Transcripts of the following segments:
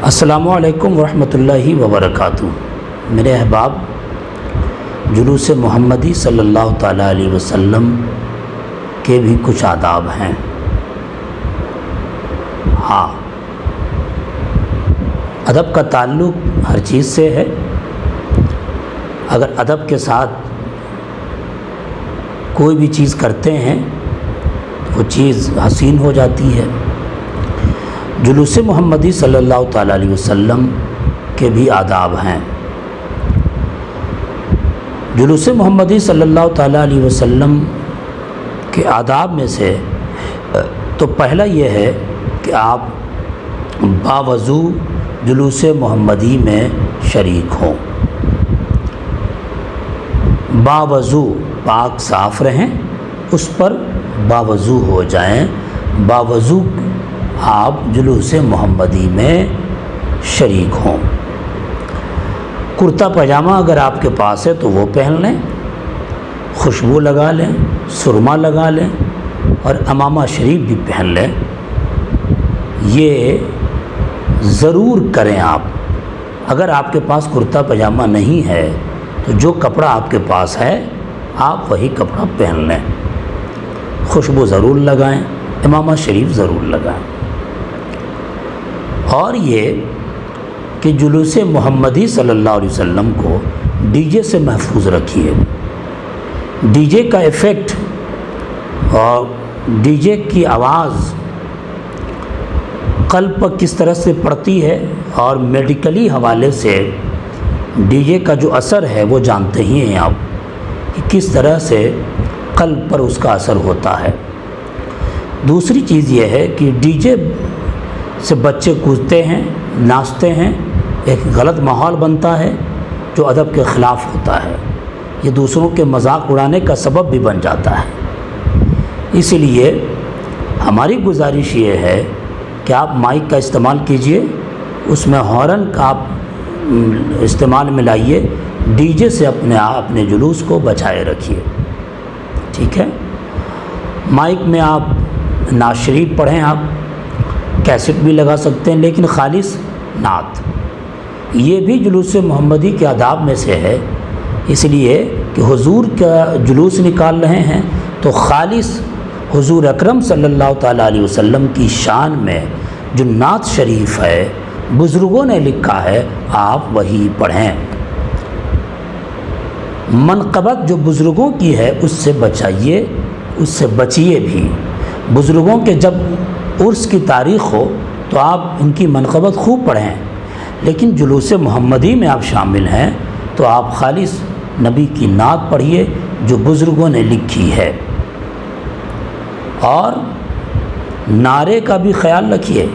السلام علیکم ورحمۃ وبرکاتہ۔ میرے احباب، جلوس محمدی صلی اللہ تعالیٰ علیہ وسلم کے بھی کچھ آداب ہیں۔ ہاں، ادب کا تعلق ہر چیز سے ہے۔ اگر ادب کے ساتھ کوئی بھی چیز کرتے ہیں وہ چیز حسین ہو جاتی ہے۔ جلوس محمدی صلی اللہ تعالیٰ علیہ وسلم کے بھی آداب ہیں۔ جلوس محمدی صلی اللہ تعالیٰ علیہ وسلم کے آداب میں سے تو پہلا یہ ہے کہ آپ باوضو جلوس محمدی میں شریک ہوں۔ باوضو پاک صاف رہیں، اس پر باوضو ہو جائیں، باوضو آپ جلوس محمدی میں شریک ہوں۔ کرتا پاجامہ اگر آپ کے پاس ہے تو وہ پہن لیں، خوشبو لگا لیں، سرما لگا لیں اور امامہ شریف بھی پہن لیں۔ یہ ضرور کریں آپ۔ اگر آپ کے پاس کرتا پاجامہ نہیں ہے تو جو کپڑا آپ کے پاس ہے آپ وہی کپڑا پہن لیں، خوشبو ضرور لگائیں، امامہ شریف ضرور لگائیں۔ اور یہ کہ جلوس محمدی صلی اللہ علیہ وسلم کو ڈی جے سے محفوظ رکھیے۔ ڈی جے کا ایفیکٹ اور ڈی جے کی آواز قلب پر کس طرح سے پڑتی ہے، اور میڈیکلی حوالے سے ڈی جے کا جو اثر ہے وہ جانتے ہی ہیں آپ کہ کس طرح سے قلب پر اس کا اثر ہوتا ہے۔ دوسری چیز یہ ہے کہ ڈی جے سے بچے کودتے ہیں، ناچتے ہیں، ایک غلط ماحول بنتا ہے جو ادب کے خلاف ہوتا ہے۔ یہ دوسروں کے مذاق اڑانے کا سبب بھی بن جاتا ہے۔ اس لیے ہماری گزارش یہ ہے کہ آپ مائک کا استعمال کیجئے، اس میں ہارن کا آپ استعمال میں لائیے، ڈی جے سے اپنے جلوس کو بچائے رکھیے، ٹھیک ہے۔ مائک میں آپ نعت شریف پڑھیں، آپ کیسٹ بھی لگا سکتے ہیں، لیکن خالص نعت۔ یہ بھی جلوس محمدی کے آداب میں سے ہے، اس لیے کہ حضور کا جلوس نکال رہے ہیں تو خالص حضور اکرم صلی اللہ تعالیٰ علیہ وسلم کی شان میں جو نعت شریف ہے بزرگوں نے لکھا ہے آپ وہی پڑھیں۔ منقبت جو بزرگوں کی ہے اس سے بچائیے، اس سے بچیے بھی۔ بزرگوں کے جب عرس کی تاریخ ہو تو آپ ان کی منقبت خوب پڑھیں، لیکن جلوس محمدی میں آپ شامل ہیں تو آپ خالص نبی کی نعت پڑھیے جو بزرگوں نے لکھی ہے۔ اور نعرے کا بھی خیال رکھیے،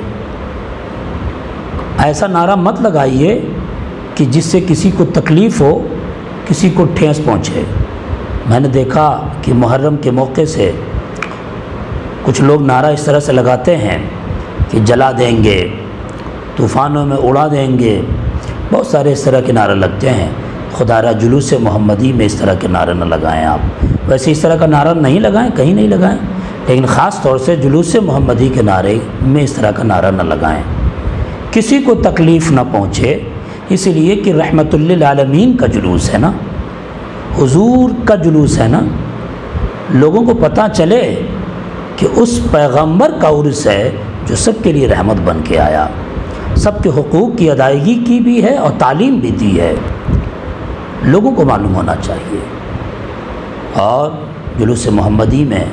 ایسا نعرہ مت لگائیے کہ جس سے کسی کو تکلیف ہو، کسی کو ٹھیس پہنچے۔ میں نے دیکھا کہ محرم کے موقع سے کچھ لوگ نعرہ اس طرح سے لگاتے ہیں کہ جلا دیں گے، طوفانوں میں اڑا دیں گے، بہت سارے اس طرح کے نعرے لگتے ہیں۔ خدا را جلوس محمدی میں اس طرح کے نعرے نہ لگائیں آپ۔ ویسے اس طرح کا نعرہ نہیں لگائیں، کہیں نہیں لگائیں، لیکن خاص طور سے جلوس محمدی کے نعرے میں اس طرح کا نعرہ نہ لگائیں، کسی کو تکلیف نہ پہنچے۔ اس لیے کہ رحمت للعالمین کا جلوس ہے نا، حضور کا جلوس ہے نا، لوگوں کو پتہ چلے کہ اس پیغمبر کا عرس ہے جو سب کے لیے رحمت بن کے آیا، سب کے حقوق کی ادائیگی کی بھی ہے اور تعلیم بھی دی ہے، لوگوں کو معلوم ہونا چاہیے۔ اور جلوس محمدی میں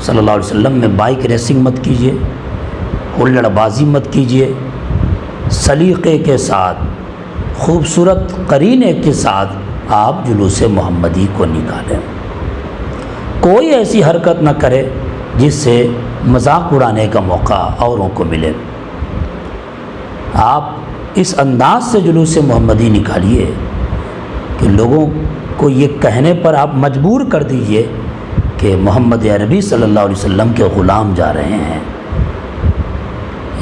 صلی اللہ علیہ وسلم میں بائک ریسنگ مت کیجیے، ہلڑ بازی مت کیجیے، سلیقے کے ساتھ خوبصورت قرینے کے ساتھ آپ جلوس محمدی کو نکالیں۔ کوئی ایسی حرکت نہ کرے جس سے مذاق اڑانے کا موقع اوروں کو ملے۔ آپ اس انداز سے جلوس محمدی نکالیے کہ لوگوں کو یہ کہنے پر آپ مجبور کر دیجئے کہ محمد عربی صلی اللہ علیہ وسلم کے غلام جا رہے ہیں۔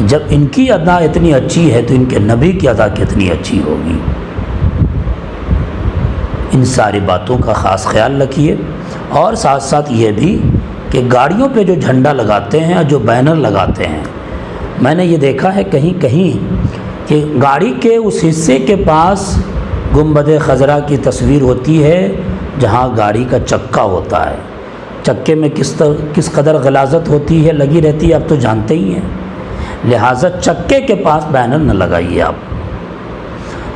جب ان کی ادا اتنی اچھی ہے تو ان کے نبی کی ادا کتنی اچھی ہوگی۔ ان ساری باتوں کا خاص خیال رکھیے۔ اور ساتھ ساتھ یہ بھی کہ گاڑیوں پہ جو جھنڈا لگاتے ہیں اور جو بینر لگاتے ہیں، میں نے یہ دیکھا ہے کہیں کہیں کہ گاڑی کے اس حصے کے پاس گنبد خضرا کی تصویر ہوتی ہے جہاں گاڑی کا چکا ہوتا ہے. چکے میں کس قدر غلاظت ہوتی ہے، لگی رہتی ہے، آپ تو جانتے ہی ہیں. لہٰذا چکے کے پاس بینر نہ لگائیے آپ.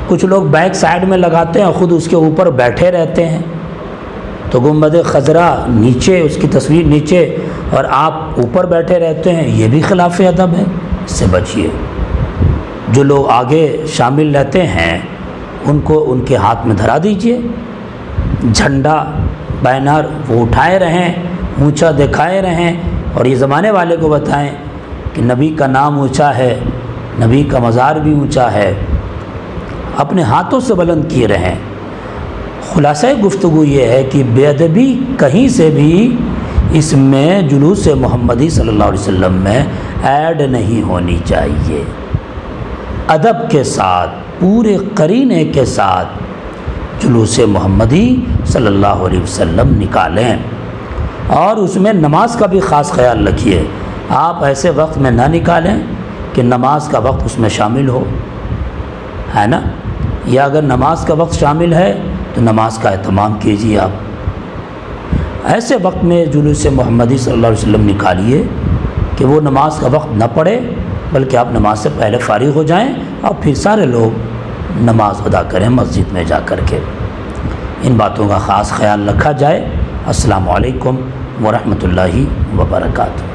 کچھ لوگ بیک سائڈ میں لگاتے ہیں اور خود اس کے اوپر بیٹھے رہتے ہیں، تو گنبد خضرا نیچے، اس کی تصویر نیچے اور آپ اوپر بیٹھے رہتے ہیں، یہ بھی خلاف ادب ہے. اس سے بچیے. جو لوگ آگے شامل رہتے ہیں ان کو ان کے ہاتھ میں دھرا دیجئے. جھنڈا، بینر وہ اٹھائے رہیں، اونچا دکھائے رہیں، اور یہ زمانے والے کو بتائیں کہ نبی کا نام اونچا ہے، نبی کا مزار بھی اونچا ہے، اپنے ہاتھوں سے بلند کیے رہیں. خلاصہ گفتگو یہ ہے کہ بے ادبی کہیں سے بھی اس میں جلوس محمدی صلی اللہ علیہ وسلم میں ایڈ نہیں ہونی چاہیے. ادب کے ساتھ، پورے قرینے کے ساتھ جلوس محمدی صلی اللہ علیہ وسلم نکالیں، اور اس میں نماز کا بھی خاص خیال رکھیے. آپ ایسے وقت میں نہ نکالیں کہ نماز کا وقت اس میں شامل ہو، ہے نا، یا اگر نماز کا وقت شامل ہے تو نماز کا اہتمام کیجیے. آپ ایسے وقت میں جلوس محمدی صلی اللہ علیہ وسلم نکالیے کہ وہ نماز کا وقت نہ پڑے، بلکہ آپ نماز سے پہلے فارغ ہو جائیں اور پھر سارے لوگ نماز ادا کریں مسجد میں جا کر کے. ان باتوں کا خاص خیال رکھا جائے. السلام علیکم ورحمۃ اللہ وبرکاتہ.